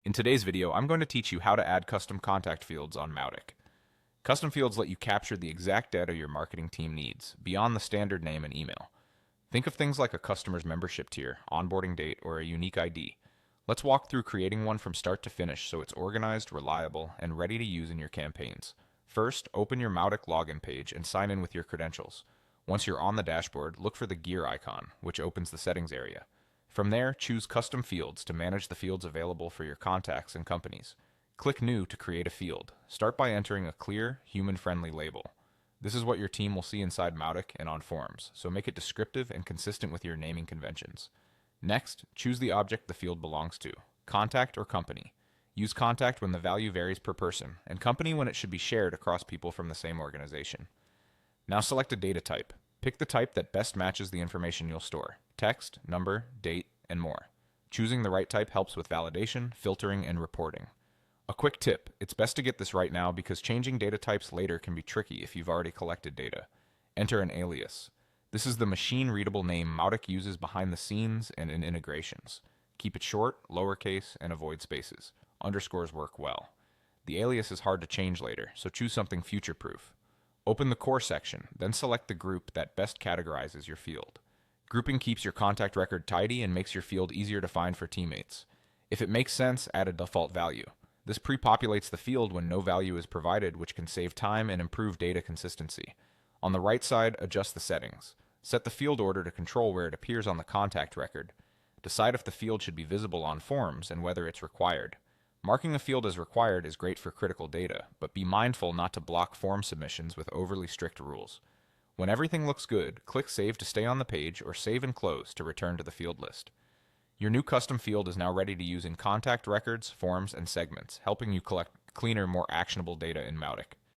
In today's video, I'm going to teach you how to add custom contact fields on Mautic. Custom fields let you capture the exact data your marketing team needs, beyond the standard name and email. Think of things like a customer's membership tier, onboarding date, or a unique ID. Let's walk through creating one from start to finish so it's organized, reliable, and ready to use in your campaigns. First, open your Mautic login page and sign in with your credentials. Once you're on the dashboard, look for the gear icon, which opens the settings area. From there, choose Custom Fields to manage the fields available for your contacts and companies. Click New to create a field. Start by entering a clear, human-friendly label. This is what your team will see inside Mautic and on forms, so make it descriptive and consistent with your naming conventions. Next, choose the object the field belongs to, contact or company. Use contact when the value varies per person, and company when it should be shared across people from the same organization. Now select a data type. Pick the type that best matches the information you'll store: text, number, date, and more. Choosing the right type helps with validation, filtering, and reporting. A quick tip: it's best to get this right now because changing data types later can be tricky if you've already collected data. Enter an alias. This is the machine-readable name Mautic uses behind the scenes and in integrations. Keep it short, lowercase, and avoid spaces. Underscores work well. The alias is hard to change later, so choose something future-proof. Open the core section, then select the group that best categorizes your field. Grouping keeps your contact record tidy and makes your field easier to find for teammates. If it makes sense, add a default value. This pre-populates the field when no value is provided, which can save time and improve data consistency. On the right side, adjust the settings. Set the field order to control where it appears on the contact record. Decide if the field should be visible on forms and whether it's required. Marking a field as required is great for critical data, but be mindful not to block form submissions with overly strict rules. When everything looks good, click Save to stay on the page or Save and Close to return to the field list. Your new custom field is now ready to use in contact records, forms, and segments, helping you collect cleaner, more actionable data in Mautic.